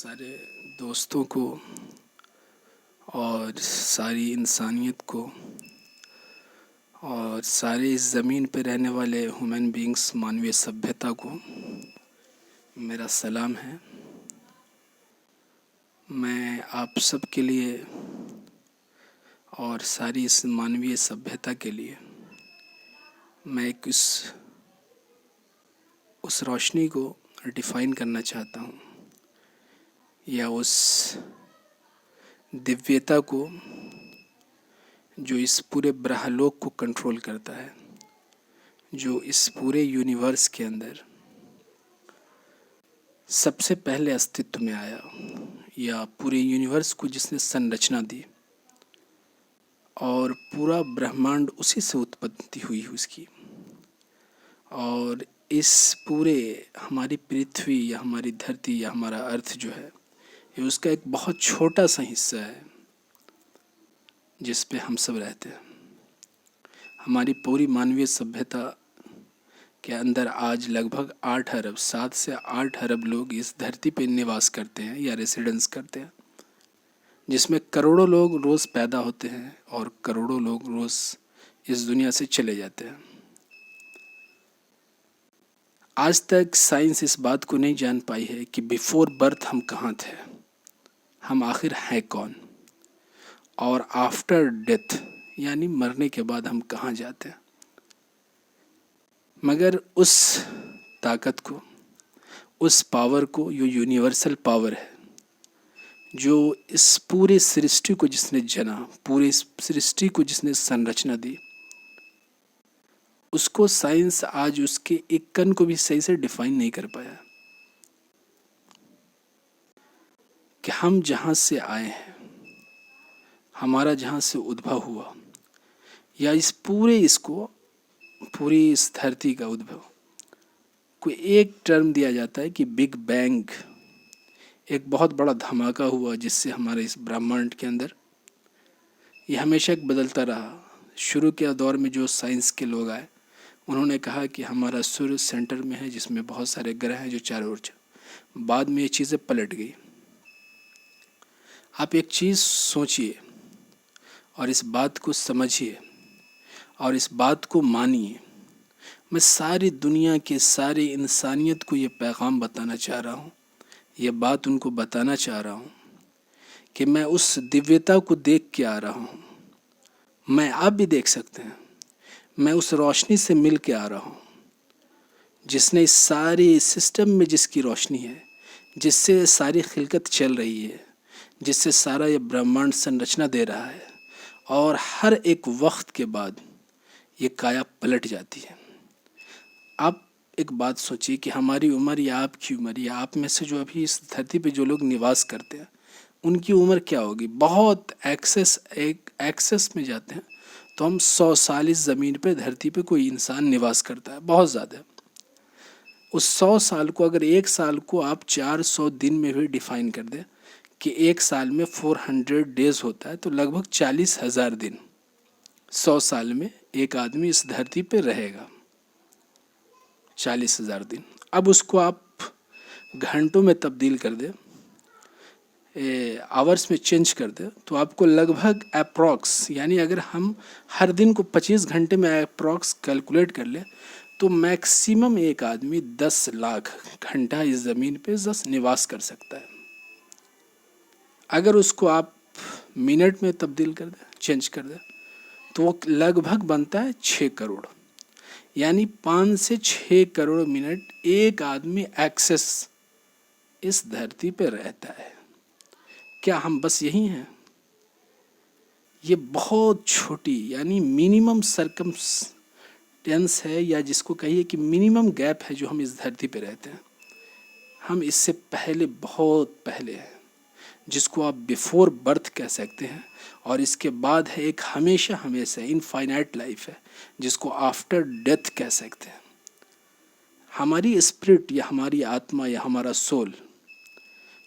सारे दोस्तों को और सारी इंसानियत को और सारे इस ज़मीन पे रहने वाले ह्यूमन बींग्स मानवीय सभ्यता को मेरा सलाम है। मैं आप सब के लिए और सारी इस मानवीय सभ्यता के लिए मैं उस रोशनी को डिफ़ाइन करना चाहता हूँ, या उस दिव्यता को जो इस पूरे ब्रह्मलोक को कंट्रोल करता है, जो इस पूरे यूनिवर्स के अंदर सबसे पहले अस्तित्व में आया, या पूरे यूनिवर्स को जिसने संरचना दी और पूरा ब्रह्मांड उसी से उत्पत्ति हुई उसकी। और इस पूरे हमारी पृथ्वी या हमारी धरती या हमारा अर्थ जो है, ये उसका एक बहुत छोटा सा हिस्सा है जिस पे हम सब रहते हैं। हमारी पूरी मानवीय सभ्यता के अंदर आज लगभग 7 से 8 अरब लोग इस धरती पे निवास करते हैं या रेसिडेंस करते हैं, जिसमें करोड़ों लोग रोज़ पैदा होते हैं और करोड़ों लोग रोज़ इस दुनिया से चले जाते हैं। आज तक साइंस इस बात को नहीं जान पाई है कि बिफोर बर्थ हम कहाँ थे, हम आखिर हैं कौन, और आफ्टर डेथ यानी मरने के बाद हम कहाँ जाते हैं। मगर उस ताकत को, उस पावर को, जो यूनिवर्सल पावर है, जो इस पूरे सृष्टि को जिसने जना, पूरी सृष्टि को जिसने संरचना दी, उसको साइंस आज उसके एक कण को भी सही से डिफाइन नहीं कर पाया कि हम जहाँ से आए हैं, हमारा जहाँ से उद्भव हुआ, या इस पूरी इस धरती का उद्भव, कोई एक टर्म दिया जाता है कि बिग बैंग, एक बहुत बड़ा धमाका हुआ जिससे हमारे इस ब्रह्मांड के अंदर ये हमेशा एक बदलता रहा। शुरू के दौर में जो साइंस के लोग आए, उन्होंने कहा कि हमारा सूर्य सेंटर में है जिसमें बहुत सारे ग्रह हैं जो चारों ओर। बाद में ये चीज़ें पलट गई। आप एक चीज़ सोचिए और इस बात को समझिए और इस बात को मानिए। मैं सारी दुनिया के सारी इंसानियत को ये पैगाम बताना चाह रहा हूँ, ये बात उनको बताना चाह रहा हूँ कि मैं उस दिव्यता को देख के आ रहा हूँ। मैं आप भी देख सकते हैं। मैं उस रोशनी से मिल के आ रहा हूँ जिसने इस सारे सिस्टम में, जिसकी रोशनी है, जिससे सारी खिलकत चल रही है, जिससे सारा ये ब्रह्मांड संरचना दे रहा है, और हर एक वक्त के बाद ये काया पलट जाती है। आप एक बात सोचिए कि हमारी उम्र या आपकी उम्र या आप में से जो अभी इस धरती पे जो लोग निवास करते हैं, उनकी उम्र क्या होगी। बहुत एक्सेस में जाते हैं तो हम 100 साल इस ज़मीन पे, धरती पे कोई इंसान निवास करता है, बहुत ज़्यादा। उस 100 साल को अगर एक साल को आप 400 दिन में भी डिफाइन कर दें कि एक साल में 400 डेज होता है, तो लगभग 40,000 दिन 100 साल में एक आदमी इस धरती पे रहेगा। 40,000 दिन। अब उसको आप घंटों में तब्दील कर दें, आवर्स में चेंज कर दे, तो आपको लगभग अप्रॉक्स, यानी अगर हम हर दिन को 25 घंटे में अप्रॉक्स कैलकुलेट कर ले, तो मैक्सिमम एक आदमी 10 लाख घंटा इस ज़मीन पे निवास कर सकता है। अगर उसको आप मिनट में तब्दील कर दे, चेंज कर दे, तो वो लगभग बनता है 6 करोड़, यानी 5 से 6 करोड़ मिनट एक आदमी एक्सेस इस धरती पे रहता है। क्या हम बस यही हैं? ये बहुत छोटी, यानी मिनिमम सर्कमस्टेंस है, या जिसको कहिए कि मिनिमम गैप है जो हम इस धरती पे रहते हैं। हम इससे पहले, बहुत पहले हैं, जिसको आप बिफोर बर्थ कह सकते हैं, और इसके बाद है एक हमेशा हमेशा इनफाइनाइट लाइफ है, जिसको आफ्टर डेथ कह सकते हैं। हमारी स्पिरिट या हमारी आत्मा या हमारा सोल,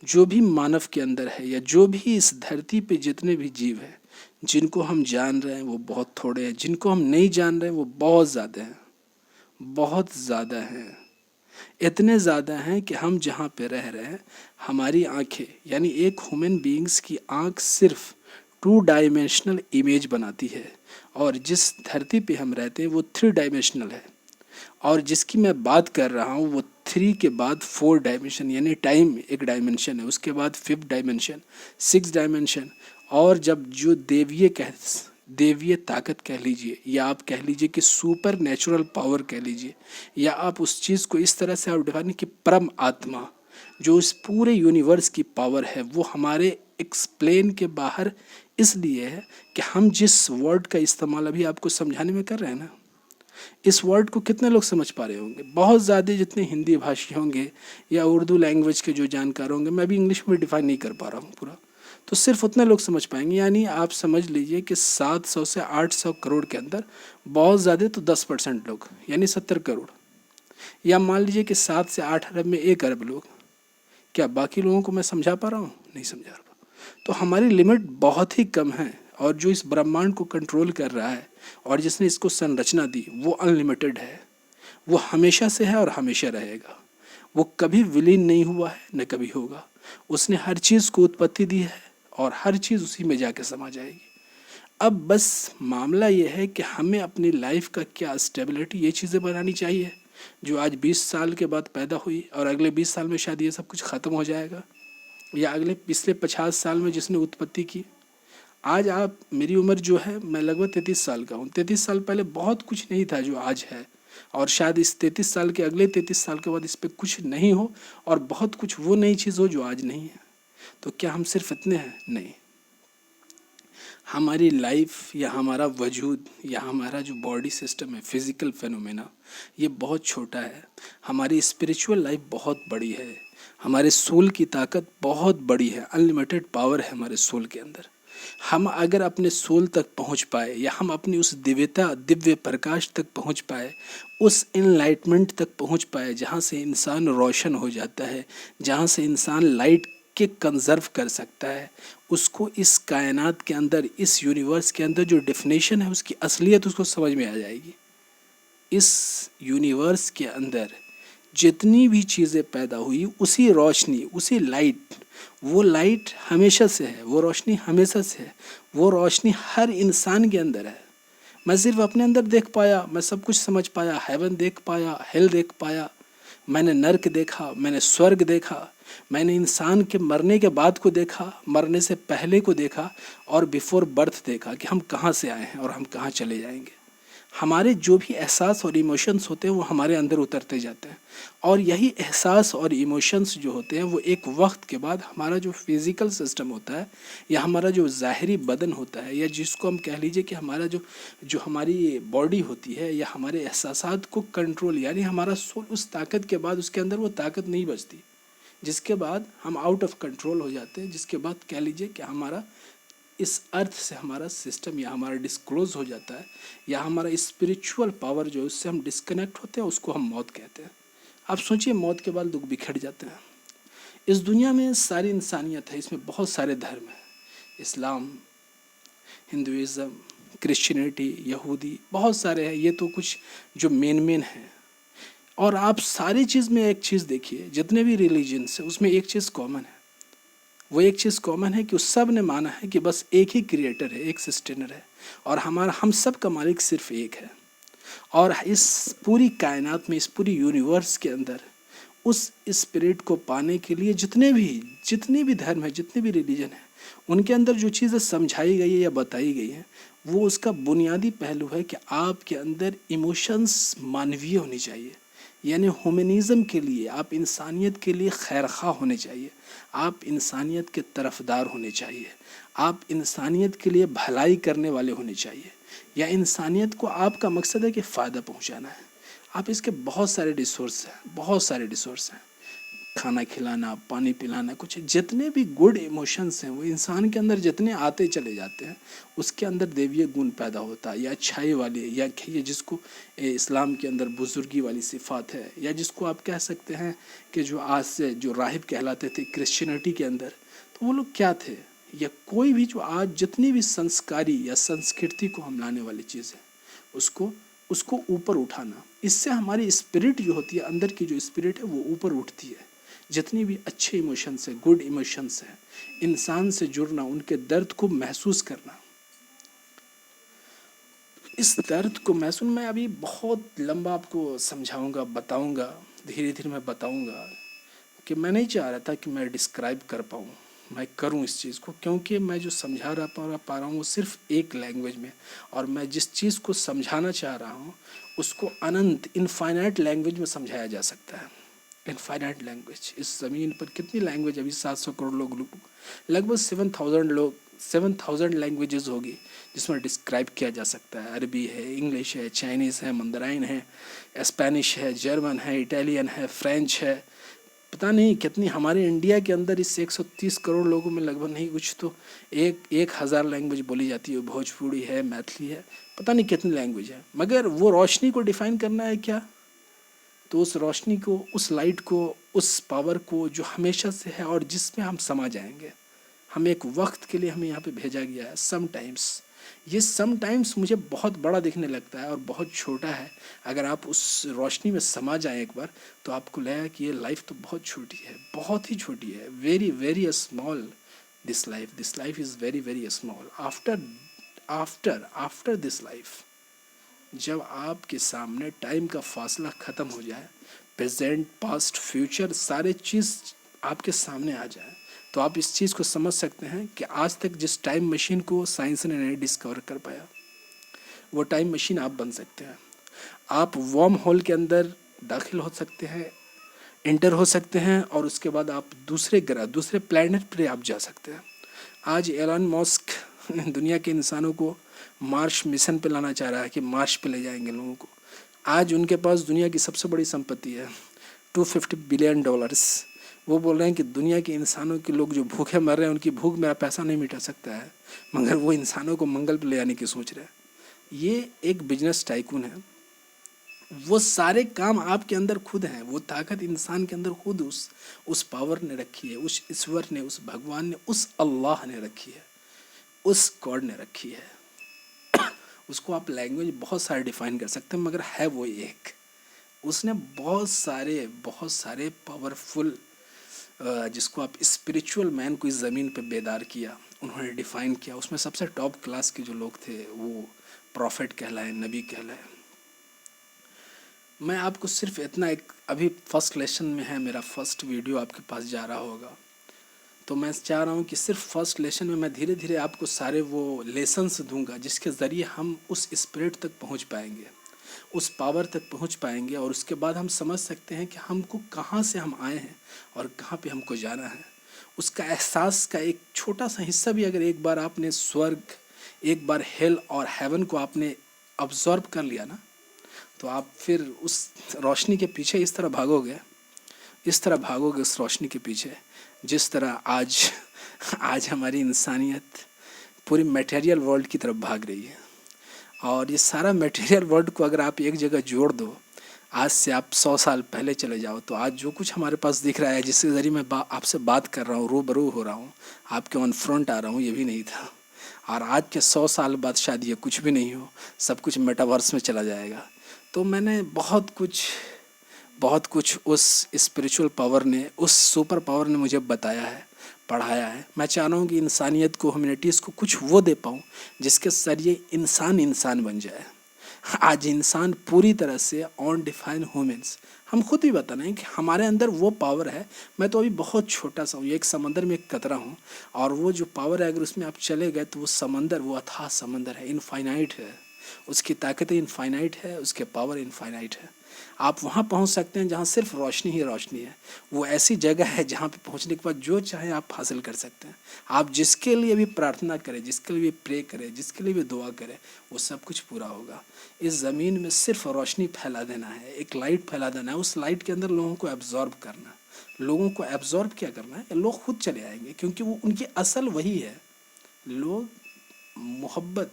जो भी मानव के अंदर है, या जो भी इस धरती पे जितने भी जीव हैं, जिनको हम जान रहे हैं वो बहुत थोड़े हैं, जिनको हम नहीं जान रहे हैं वो बहुत ज़्यादा हैं, बहुत ज़्यादा हैं। इतने ज़्यादा हैं कि हम जहाँ पे रह रहे हैं, हमारी आंखें, यानी एक ह्यूमन बीइंग्स की आंख सिर्फ 2 डायमेंशनल इमेज बनाती है, और जिस धरती पे हम रहते हैं वो 3 डायमेंशनल है, और जिसकी मैं बात कर रहा हूँ वो 3 के बाद 4 डायमेंशन, यानी टाइम एक डायमेंशन है, उसके बाद 5th डायमेंशन, 6th डायमेंशन। और जब जो देवीय ताकत कह लीजिए, या आप कह लीजिए कि सुपर नेचुरल पावर कह लीजिए, या आप उस चीज़ को इस तरह से आप डिफाइन कि परम आत्मा, जो इस पूरे यूनिवर्स की पावर है, वो हमारे एक्सप्लेन के बाहर इसलिए है कि हम जिस वर्ड का इस्तेमाल अभी आपको समझाने में कर रहे हैं ना, इस वर्ड को कितने लोग समझ पा रहे होंगे? बहुत ज़्यादा जितने हिंदी भाषी होंगे या उर्दू लैंग्वेज के जो जानकार होंगे, मैं भी इंग्लिश में डिफाइन नहीं कर पा रहा हूँ पूरा, तो सिर्फ उतने लोग समझ पाएंगे। यानी आप समझ लीजिए कि 700 से 800 करोड़ के अंदर बहुत ज़्यादा तो 10% लोग, यानी 70 करोड़, या मान लीजिए कि 7 से 8 अरब में 1 अरब लोग, क्या बाकी लोगों को मैं समझा पा रहा हूँ? नहीं समझा रहा। तो हमारी लिमिट बहुत ही कम है, और जो इस ब्रह्मांड को कंट्रोल कर रहा है और जिसने इसको संरचना दी वो अनलिमिटेड है, वो हमेशा से है और हमेशा रहेगा। वो कभी विलीन नहीं हुआ है, न कभी होगा। उसने हर चीज़ को उत्पत्ति दी है और हर चीज़ उसी में जाके समा जाएगी। अब बस मामला ये है कि हमें अपनी लाइफ का क्या स्टेबिलिटी, ये चीज़ें बनानी चाहिए जो आज 20 साल के बाद पैदा हुई और अगले 20 साल में शायद ये सब कुछ ख़त्म हो जाएगा, या अगले पिछले 50 साल में जिसने उत्पत्ति की। आज आप, मेरी उम्र जो है, मैं लगभग 33 साल का हूँ। 33 साल पहले बहुत कुछ नहीं था जो आज है, और शायद इस 33 साल के अगले 33 साल के बाद इस पर कुछ नहीं हो, और बहुत कुछ वो नई चीज़ हो जो आज नहीं है। तो क्या हम सिर्फ इतने हैं? नहीं। हमारी लाइफ या हमारा वजूद या हमारा जो बॉडी सिस्टम है, फिज़िकल फेनोमेना, ये बहुत छोटा है। हमारी स्पिरिचुअल लाइफ बहुत बड़ी है। हमारे सोल की ताकत बहुत बड़ी है, अनलिमिटेड पावर है हमारे सोल के अंदर। हम अगर अपने सोल तक पहुंच पाए, या हम अपनी उस दिव्य प्रकाश तक पहुंच पाए, उस इनलाइटमेंट तक पहुंच पाए जहां से इंसान रोशन हो जाता है, जहां से इंसान लाइट के कंजर्व कर सकता है, उसको इस कायनात के अंदर, इस यूनिवर्स के अंदर जो डेफिनेशन है उसकी असलियत उसको समझ में आ जाएगी। इस यूनिवर्स के अंदर जितनी भी चीज़ें पैदा हुई, उसी रोशनी, उसी लाइट, वो लाइट हमेशा से है, वो रोशनी हमेशा से है, वो रोशनी हर इंसान के अंदर है। मैं सिर्फ अपने अंदर देख पाया, मैं सब कुछ समझ पाया, हेवन देख पाया, हेल देख पाया, मैंने नर्क देखा, मैंने स्वर्ग देखा, मैंने इंसान के मरने के बाद को देखा, मरने से पहले को देखा, और बिफोर बर्थ देखा कि हम कहाँ से आए हैं और हम कहाँ चले जाएंगे। हमारे जो भी एहसास और इमोशंस होते हैं वो हमारे अंदर उतरते जाते हैं, और यही एहसास और इमोशंस जो होते हैं वो एक वक्त के बाद हमारा जो फिज़िकल सिस्टम होता है, या हमारा जो ज़ाहिरी बदन होता है, या जिसको हम कह लीजिए कि हमारा जो जो हमारी बॉडी होती है, या हमारे एहसासात को कंट्रोल, यानी हमारा सोल, उस ताकत के बाद उसके अंदर वो ताकत नहीं बचती, जिसके बाद हम आउट ऑफ कंट्रोल हो जाते हैं, जिसके बाद कह लीजिए कि हमारा इस अर्थ से हमारा सिस्टम या हमारा डिस्क्लोज हो जाता है, या हमारा स्पिरिचुअल पावर जो है उससे हम डिस्कनेक्ट होते हैं, उसको हम मौत कहते हैं। आप सोचिए, मौत के बाद लोग बिखर जाते हैं। इस दुनिया में सारी इंसानियत है, इसमें बहुत सारे धर्म हैं, इस्लाम, हिंदुइज़्म, क्रिश्चियनिटी, यहूदी, बहुत सारे हैं। ये तो कुछ जो मेन हैं। और आप सारी चीज़ में एक चीज़ देखिए, जितने भी रिलीजन्स हैं उसमें एक चीज़ कॉमन है। वो एक चीज़ कॉमन है कि उस सब ने माना है कि बस एक ही क्रिएटर है, एक सस्टेनर है, और हम सब का मालिक सिर्फ एक है। और इस पूरी कायनात में, इस पूरी यूनिवर्स के अंदर उस स्पिरिट को पाने के लिए जितने भी धर्म है, जितने भी रिलीजन है, उनके अंदर जो चीज़ें समझाई गई है या बताई गई हैं, वो उसका बुनियादी पहलू है कि आपके अंदर इमोशंस मानवीय होनी चाहिए। यानी ह्यूमनिज़म के लिए, आप इंसानियत के लिए खैरख्वाह होने चाहिए, आप इंसानियत के तरफदार होने चाहिए, आप इंसानियत के लिए भलाई करने वाले होने चाहिए, या इंसानियत को आपका मकसद है कि फ़ायदा पहुंचाना है। आप इसके बहुत सारे रिसोर्स हैं, बहुत सारे रिसोर्स हैं, खाना खिलाना, पानी पिलाना, कुछ जितने भी गुड इमोशंस हैं वो इंसान के अंदर जितने आते चले जाते हैं, उसके अंदर देवीय गुण पैदा होता है, या अच्छाई वाली, या ये जिसको इस्लाम के अंदर बुजुर्गी वाली सिफात है, या जिसको आप कह सकते हैं कि जो आज से जो राहिब कहलाते थे क्रिश्चियनिटी के अंदर, तो वो लोग क्या थे, या कोई भी जो आज जितनी भी संस्कारी या संस्कृति को हम लाने वाली चीज़ है, उसको उसको ऊपर उठाना। इससे हमारी स्पिरिट जो होती है, अंदर की जो स्पिरिट है वो ऊपर उठती है। जितनी भी अच्छे इमोशंस है, गुड इमोशंस है, इंसान से जुड़ना, उनके दर्द को महसूस करना, इस दर्द को महसूस, मैं अभी बहुत लंबा आपको समझाऊंगा, बताऊंगा, धीरे धीरे मैं बताऊंगा कि मैं नहीं चाह रहा था कि मैं डिस्क्राइब कर पाऊँ, मैं करूँ इस चीज़ को, क्योंकि मैं जो समझा पा रहा हूँ वो सिर्फ एक लैंग्वेज में, और मैं जिस चीज़ को समझाना चाह रहा हूँ उसको अनंत इनफाइनाइट लैंग्वेज में समझाया जा सकता है। इनफाइनाइट लैंग्वेज, इस ज़मीन पर कितनी लैंग्वेज, अभी 700 करोड़ लोग, लगभग 7,000 लोग, 7,000 लैंग्वेजेस होगी जिसमें डिस्क्राइब किया जा सकता है। अरबी है, इंग्लिश है, चाइनीज़ है, मंदराइन है, स्पेनिश है, जर्मन है, इटालियन है, फ्रेंच है, पता नहीं कितनी। हमारे इंडिया के अंदर इस 130 करोड़ लोगों में लगभग नहीं कुछ तो 1,000 लैंग्वेज बोली जाती है। भोजपुरी है, मैथिली है, पता नहीं कितनी लैंग्वेज है। मगर वो रोशनी को डिफाइन करना है क्या, तो उस रोशनी को, उस लाइट को, उस पावर को जो हमेशा से है और जिसमें हम समा जाएंगे। हम एक वक्त के लिए हमें यहाँ पे भेजा गया है। समटाइम्स, ये समटाइम्स मुझे बहुत बड़ा दिखने लगता है और बहुत छोटा है। अगर आप उस रोशनी में समा जाएं एक बार, तो आपको लगेगा कि ये लाइफ तो बहुत छोटी है, बहुत ही छोटी है। Very very small this life is very very small. After after after this life, जब आपके सामने टाइम का फासला ख़त्म हो जाए, प्रेजेंट, पास्ट, फ्यूचर सारे चीज़ आपके सामने आ जाए, तो आप इस चीज़ को समझ सकते हैं कि आज तक जिस टाइम मशीन को साइंस ने नहीं डिस्कवर कर पाया, वो टाइम मशीन आप बन सकते हैं। आप वर्म होल के अंदर दाखिल हो सकते हैं, इंटर हो सकते हैं, और उसके बाद आप दूसरे ग्रह, दूसरे प्लैनेट पर आप जा सकते हैं। आज एलन मस्क दुनिया के इंसानों को मार्स मिशन पे लाना चाह रहा है कि मार्स पे ले जाएंगे लोगों को। आज उनके पास दुनिया की सबसे बड़ी संपत्ति है, $250 बिलियन। वो बोल रहे हैं कि दुनिया के इंसानों के लोग जो भूखे मर रहे हैं, उनकी भूख मेरा पैसा नहीं मिटा सकता है, मगर वो इंसानों को मंगल पे ले जाने की सोच रहे हैं। ये एक बिजनेस टाइकून है। वो सारे काम आपके अंदर खुद हैं, वो ताकत इंसान के अंदर खुद उस पावर ने रखी है, उस ईश्वर ने, उस भगवान ने, उस अल्लाह ने रखी है, उस गॉड ने रखी है। उसको आप लैंग्वेज बहुत सारे डिफाइन कर सकते हैं, मगर है वो एक। उसने बहुत सारे पावरफुल, जिसको आप स्पिरिचुअल मैन को इस ज़मीन पे बेदार किया, उन्होंने डिफ़ाइन किया। उसमें सबसे टॉप क्लास के जो लोग थे वो प्रॉफिट कहलाए, नबी कहलाए। मैं आपको सिर्फ इतना, एक अभी फर्स्ट लेसन में है मेरा, फर्स्ट वीडियो आपके पास जा रहा होगा, तो मैं चाह रहा हूँ कि सिर्फ फर्स्ट लेसन में मैं धीरे धीरे आपको सारे वो लेसन्स दूंगा जिसके ज़रिए हम उस स्पिरिट तक पहुँच पाएंगे, उस पावर तक पहुँच पाएंगे, और उसके बाद हम समझ सकते हैं कि हमको कहाँ से हम आए हैं और कहाँ पे हमको जाना है। उसका एहसास का एक छोटा सा हिस्सा भी अगर एक बार आपने स्वर्ग, एक बार हेल और हेवन को आपने ऑब्जर्व कर लिया ना, तो आप फिर उस रोशनी के पीछे इस तरह भागोगे, इस तरह भागोगे उस रोशनी के पीछे, जिस तरह आज हमारी इंसानियत पूरी मटेरियल वर्ल्ड की तरफ भाग रही है। और ये सारा मटेरियल वर्ल्ड को अगर आप एक जगह जोड़ दो, आज से आप 100 साल पहले चले जाओ, तो आज जो कुछ हमारे पास दिख रहा है, जिसके ज़रिए मैं आपसे बात कर रहा हूँ, रूबरू हो रहा हूँ, आपके ऑन फ्रंट आ रहा हूँ, ये भी नहीं था। और आज के 100 साल बाद शायद ये कुछ भी नहीं हो, सब कुछ मेटावर्स में चला जाएगा। तो मैंने बहुत कुछ उस स्पिरिचुअल पावर ने, उस सुपर पावर ने मुझे बताया है, पढ़ाया है। मैं चाह रहा हूँ कि इंसानियत को, ह्यूमैनिटीज़ को कुछ वो दे पाऊँ जिसके ज़रिए इंसान बन जाए। आज इंसान पूरी तरह से ऑन डिफाइन ह्यूमन्स, हम खुद ही बता रहे हैं कि हमारे अंदर वो पावर है। मैं तो अभी बहुत छोटा सा हूँ, एक समंदर में एक कतरा हूँ, और वो जो पावर है अगर उसमें आप चले गए तो वो समंदर, वो अथाह समंदर है, इनफाइनाइट है, उसकी ताकतें इनफाइनाइट है, उसके पावर इनफाइनाइट है। आप वहाँ पहुँच सकते हैं जहाँ सिर्फ रोशनी ही रोशनी है। वो ऐसी जगह है जहाँ पे पहुँचने के बाद जो चाहे आप हासिल कर सकते हैं। आप जिसके लिए भी प्रार्थना करें, जिसके लिए भी प्रे करें, जिसके लिए भी दुआ करें, वो सब कुछ पूरा होगा। इस ज़मीन में सिर्फ रोशनी फैला देना है, एक लाइट फैला देना है, उस लाइट के अंदर लोगों को एब्जॉर्ब करना है। लोगों को एब्जॉर्ब क्या करना है, लोग खुद चले आएंगे, क्योंकि वो उनकी असल वही है। लोग मोहब्बत,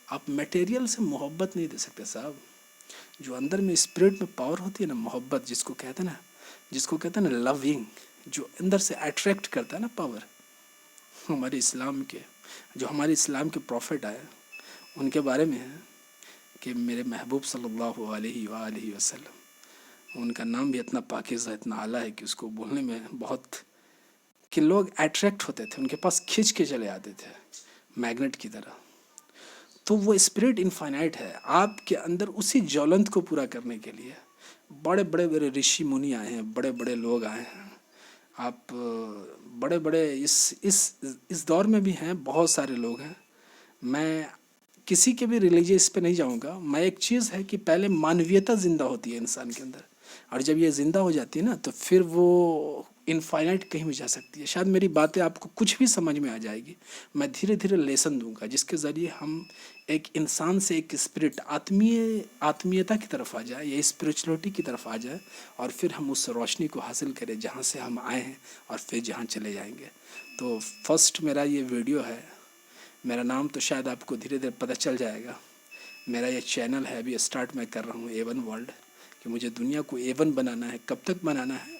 आप मटेरियल से मोहब्बत नहीं दे सकते साहब। जो अंदर में स्पिरिट में पावर होती है ना, मोहब्बत जिसको कहते हैं ना लविंग, जो अंदर से अट्रैक्ट करता है ना पावर। हमारे इस्लाम के, जो हमारे इस्लाम के प्रॉफिट आए, उनके बारे में है कि मेरे महबूब सल्लल्लाहु अलैहि वसल्लम, उनका नाम भी इतना पाकीज़ा, इतना आला है कि उसको बोलने में बहुत, कि लोग अट्रैक्ट होते थे, उनके पास खींच के चले आते थे मैग्नेट की तरह। तो वो स्पिरिट इनफाइनाइट है आपके अंदर। उसी ज्वलंत को पूरा करने के लिए बड़े बड़े बड़े ऋषि मुनि आए हैं, बड़े बड़े लोग आए हैं। आप बड़े बड़े इस दौर में भी हैं, बहुत सारे लोग हैं। मैं किसी के भी रिलीजियस पे नहीं जाऊंगा। मैं एक चीज़ है कि पहले मानवीयता ज़िंदा होती है इंसान के अंदर, और जब ये ज़िंदा हो जाती है ना तो फिर वो इनफाइनाइट कहीं भी जा सकती है। शायद मेरी बातें आपको कुछ भी समझ में आ जाएगी। मैं धीरे धीरे लेसन दूंगा जिसके ज़रिए हम एक इंसान से एक स्पिरिट आत्मीयता की तरफ आ जाए, या स्पिरिचुअलिटी की तरफ आ जाए, और फिर हम उस रोशनी को हासिल करें जहाँ से हम आए हैं और फिर जहाँ चले जाएंगे। तो फर्स्ट मेरा ये वीडियो है। मेरा नाम तो शायद आपको धीरे धीरे पता चल जाएगा। मेरा ये चैनल है, अभी स्टार्ट मैं कर रहा हूँ A1 वर्ल्ड, कि मुझे दुनिया को A1 बनाना है। कब तक बनाना है?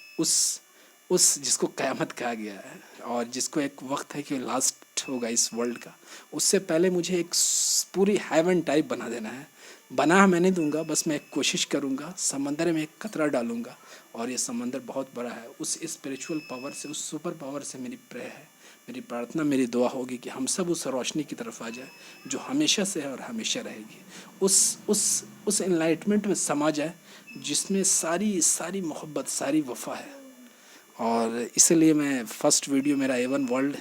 उस जिसको क़यामत कहा गया है, और जिसको एक वक्त है कि लास्ट होगा इस वर्ल्ड का, उससे पहले मुझे एक पूरी हेवन टाइप बना देना है। बना मैं नहीं दूंगा, बस मैं एक कोशिश करूंगा। समंदर में एक कतरा डालूंगा और ये समंदर बहुत बड़ा है। उस स्पिरिचुअल पावर से, उस सुपर पावर से मेरी प्रे है, मेरी प्रार्थना, मेरी दुआ होगी कि हम सब उस रोशनी की तरफ आ जाए जो हमेशा से है और हमेशा रहेगी। उस एनलाइटमेंट में समा जाए जिसमें सारी मोहब्बत, सारी वफा है। और इसलिए मैं फर्स्ट वीडियो मेरा A1 वर्ल्ड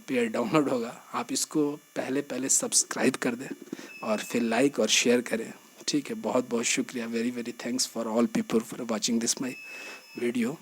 पे डाउनलोड होगा। आप इसको पहले पहले सब्सक्राइब कर दें और फिर लाइक और शेयर करें। ठीक है, बहुत बहुत शुक्रिया। Very very thanks for all people for watching this my video.